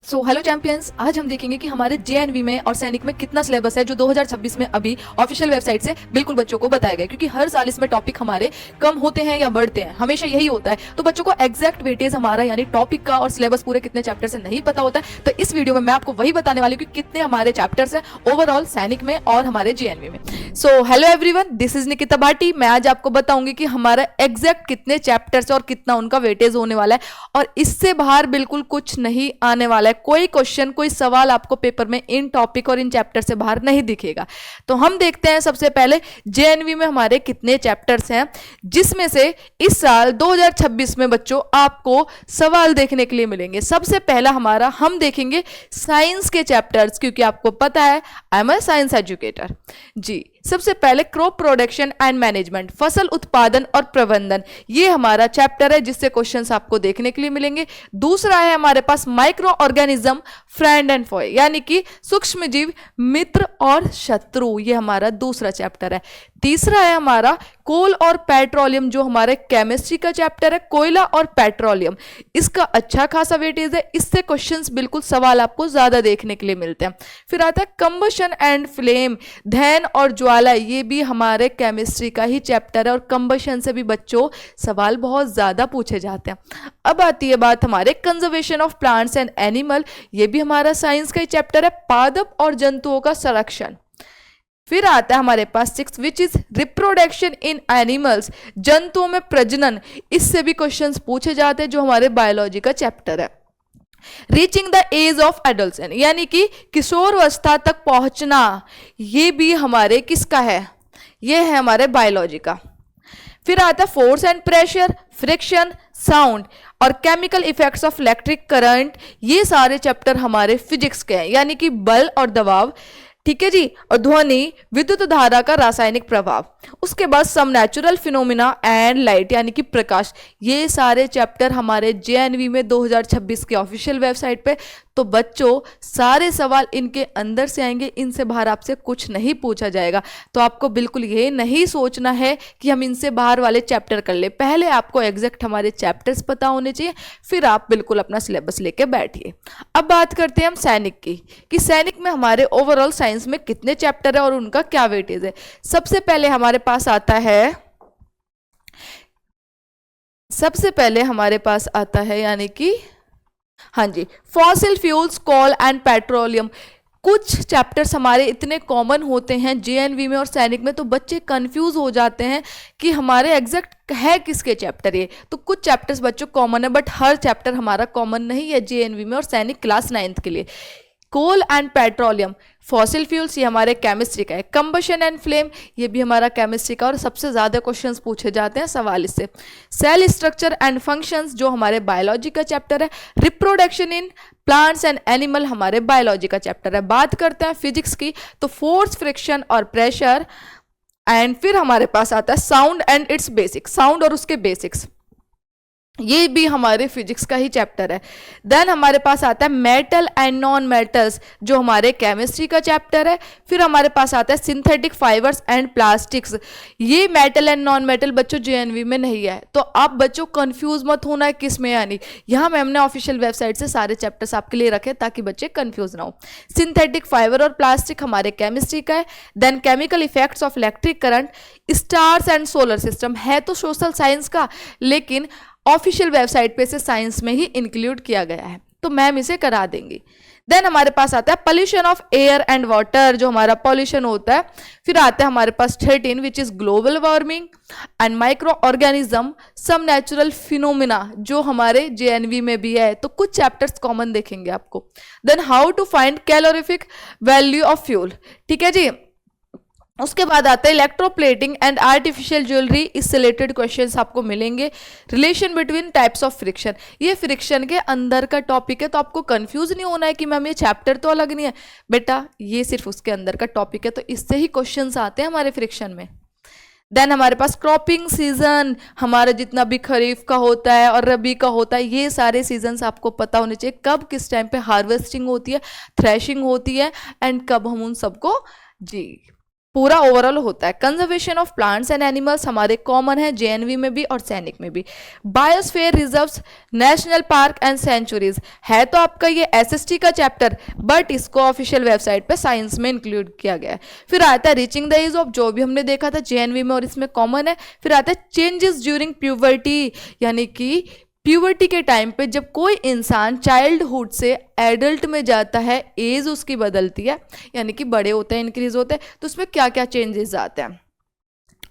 So hello champions, आज हम देखेंगे कि हमारे जेएनवी में और सैनिक में कितना सिलेबस है जो 2026 में अभी ऑफिशियल वेबसाइट से बिल्कुल बच्चों को बताया गया, क्योंकि हर साल इसमें टॉपिक हमारे कम होते हैं या बढ़ते हैं, हमेशा यही होता है। तो बच्चों को एग्जैक्ट वेटेज हमारा यानी टॉपिक का और सिलेबस पूरे कितने चैप्टर से नहीं पता होता है। तो इस वीडियो में मैं आपको वही बताने वाली हूँ कि कितने हमारे चैप्टर्स है ओवरऑल सैनिक में और हमारे जेएनवी में। So hello everyone, this is Nikita Bhati. मैं आज आपको बताऊंगी कि हमारा एग्जैक्ट कितने चैप्टर्स और कितना उनका वेटेज होने वाला है, और इससे बाहर बिल्कुल कुछ नहीं आने वाला है। कोई क्वेश्चन, कोई सवाल आपको पेपर में इन टॉपिक और इन चैप्टर से बाहर नहीं दिखेगा। तो हम देखते हैं सबसे पहले जेएनवी में हमारे कितने चैप्टर्स हैं, जिसमें से इस साल 2026 में बच्चों आपको सवाल देखने के लिए मिलेंगे। सबसे पहला हमारा हम देखेंगे साइंस के चैप्टर्स, क्योंकि आपको पता है I am a science educator जी। सबसे पहले क्रॉप प्रोडक्शन एंड मैनेजमेंट, फसल उत्पादन और प्रबंधन, ये हमारा चैप्टर है जिससे क्वेश्चंस आपको देखने के लिए मिलेंगे। दूसरा है हमारे पास micro organism friend and foe, यानी कि सूक्ष्म जीव मित्र और शत्रु, ये हमारा दूसरा चैप्टर है। तीसरा है हमारा कोल और पेट्रोलियम, जो हमारे केमिस्ट्री का चैप्टर है, कोयला और पेट्रोलियम। इसका अच्छा खासा वेटेज है, इससे क्वेश्चंस बिल्कुल सवाल आपको ज्यादा देखने के लिए मिलते हैं। फिर आता है कंबशन एंड फ्लेम, धैन और ज्वाला, ये भी हमारे केमिस्ट्री का ही चैप्टर है और कंबशन से भी बच्चों सवाल बहुत ज्यादा पूछे जाते हैं। अब आती है बात हमारे conservation of plants and animal, ये भी हमारा साइंस का ही चैप्टर है, पादप और जंतुओं का संरक्षण। फिर आता है हमारे पास 6 which is reproduction in animals, जंतुओं में प्रजनन, इससे भी क्वेश्चंस पूछे जाते हैं, जो हमारे बायोलॉजी का चैप्टर है। Reaching the age of adult, यानी कि किशोरावस्था तक पहुंचना, ये भी हमारे किसका है, ये है हमारे बायोलॉजी का। फिर आता है force and pressure, friction, sound और chemical effects of electric current, ये सारे चैप्टर हमारे फिजिक्स के हैं, यानी कि बल और दबाव, ठीक है जी, और ध्वनि, विद्युत धारा का रासायनिक प्रभाव। उसके बाद some natural phenomena and light, यानी कि प्रकाश, ये सारे चैप्टर हमारे जेएनवी में 2026 के ऑफिशियल वेबसाइट पे। तो बच्चों सारे सवाल इनके अंदर से आएंगे, इनसे बाहर आपसे कुछ नहीं पूछा जाएगा। तो आपको बिल्कुल ये नहीं सोचना है कि हम इनसे बाहर वाले चैप्टर कर ले, पहले आपको एग्जैक्ट हमारे चैप्टर्स पता होने चाहिए, फिर आप बिल्कुल अपना सिलेबस लेके बैठिए। अब बात करते हैं हम सैनिक की, कि सैनिक में हमारे ओवरऑल साइंस में कितने चैप्टर है और उनका क्या वेटेज है। सबसे पहले हमारे पास आता है यानी कि हाँ जी, fossil fuels, coal and petroleum. कुछ चैप्टर्स हमारे इतने कॉमन होते हैं जेएनवी में और सैनिक में, तो बच्चे कंफ्यूज हो जाते हैं कि हमारे एग्जैक्ट है किसके चैप्टर ये। तो कुछ चैप्टर्स बच्चों कॉमन है, बट हर चैप्टर हमारा कॉमन नहीं है जेएनवी में और सैनिक क्लास 9th के लिए। कोल एंड पेट्रोलियम, फॉसिल फ्यूल्स, ये हमारे केमिस्ट्री का है। कंबशन एंड फ्लेम, ये भी हमारा केमिस्ट्री का और सबसे ज़्यादा क्वेश्चंस पूछे जाते हैं सवाल इससे। सेल स्ट्रक्चर एंड फंक्शंस, जो हमारे बायोलॉजी का चैप्टर है। Reproduction in plants and animal, हमारे बायोलॉजी का चैप्टर है। बात करते हैं फिजिक्स की, तो फोर्स, फ्रिक्शन और प्रेशर। एंड फिर हमारे पास आता है sound and it's basics, sound और उसके बेसिक्स, ये भी हमारे फिजिक्स का ही चैप्टर है। देन हमारे पास आता है मेटल एंड नॉन मेटल्स, जो हमारे केमिस्ट्री का चैप्टर है। फिर हमारे पास आता है सिंथेटिक फाइबर्स एंड प्लास्टिक्स, ये मेटल एंड नॉन मेटल बच्चों जेएनवी में नहीं है। तो आप बच्चों कंफ्यूज मत होना है किस में, यानी यहाँ मैम ने ऑफिशियल वेबसाइट से सारे चैप्टर्स आपके लिए रखे ताकि बच्चे कंफ्यूज ना हो। सिंथेटिक फाइबर और प्लास्टिक हमारे केमिस्ट्री का है। Then chemical effects of electric current, stars and solar system, है तो सोशल साइंस का, लेकिन ऑफिशियल वेबसाइट पे से साइंस में ही इंक्लूड किया गया है, तो मैम इसे करा देंगी। देन हमारे पास आता है pollution of air and water, जो हमारा पॉल्यूशन होता है। फिर आता है हमारे पास 13 which is global warming and micro organism, some natural phenomena, जो हमारे जेएनवी में भी है। तो कुछ चैप्टर्स कॉमन देखेंगे आपको। Then how to find calorific value of fuel, ठीक है जी। उसके बाद आता है इलेक्ट्रोप्लेटिंग एंड आर्टिफिशियल ज्वेलरी, इससे रिलेटेड क्वेश्चंस आपको मिलेंगे। Relation between types of friction, ये फ्रिक्शन के अंदर का टॉपिक है, तो आपको कंफ्यूज नहीं होना है कि मैम ये चैप्टर तो अलग नहीं है, बेटा ये सिर्फ उसके अंदर का टॉपिक है, तो इससे ही क्वेश्चंस आते हैं हमारे फ्रिक्शन में। देन हमारे पास क्रॉपिंग सीजन, हमारा जितना भी खरीफ का होता है और रबी का होता है, ये सारे सीजन्स आपको पता होने चाहिए, कब किस टाइम पे हार्वेस्टिंग होती है, थ्रेशिंग होती है, एंड कब हम उन सबको जी पूरा ओवरऑल होता है। Conservation of plants and animals हमारे कॉमन है जेएनवी में भी और सैनिक में भी। Biosphere reserves, national park and sanctuaries है तो आपका ये एसएसटी का चैप्टर, बट इसको ऑफिशियल वेबसाइट पे साइंस में इंक्लूड किया गया है। फिर आता है रीचिंग द एज ऑफ, जो भी हमने देखा था जेएनवी में और इसमें कॉमन है। फिर आता है चेंजेस ड्यूरिंग प्यूबर्टी, यानी कि प्यूबर्टी के टाइम पे जब कोई इंसान चाइल्डहुड से एडल्ट में जाता है, एज उसकी बदलती है, यानी कि बड़े होते हैं, इंक्रीज होते हैं, तो उसमें क्या क्या चेंजेस आते हैं।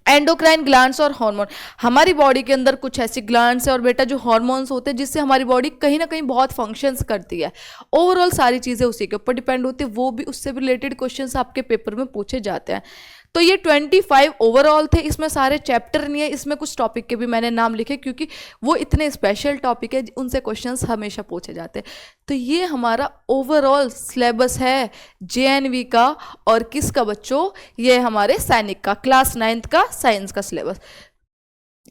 एंडोक्राइन ग्लैंड्स और हार्मोन, हमारी बॉडी के अंदर कुछ ऐसी ग्लैंड्स है और बेटा जो हार्मोन्स होते हैं जिससे हमारी बॉडी कहीं ना कहीं बहुत फंक्शंस करती है। ओवरऑल सारी चीज़ें उसी के ऊपर डिपेंड होती है, वो भी उससे भी रिलेटेड क्वेश्चंस आपके पेपर में पूछे जाते हैं। तो ये 25 ओवरऑल थे, इसमें सारे चैप्टर नहीं है, इसमें कुछ टॉपिक के भी मैंने नाम लिखे क्योंकि वो इतने स्पेशल टॉपिक है, उनसे क्वेश्चंस हमेशा पूछे जाते हैं। तो ये हमारा ओवरऑल सिलेबस है जेएनवी का, और किसका बच्चों, ये हमारे सैनिक का, क्लास 9th का साइंस का सिलेबस।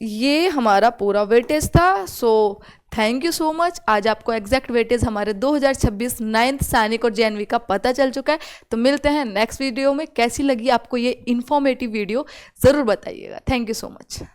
ये हमारा पूरा वेटेज था। So thank you so much. आज आपको एग्जैक्ट वेटेज हमारे 2026 9th सैनिक और जेएनवी का पता चल चुका है। तो मिलते हैं नेक्स्ट वीडियो में। कैसी लगी आपको ये इन्फॉर्मेटिव वीडियो ज़रूर बताइएगा। Thank you so much.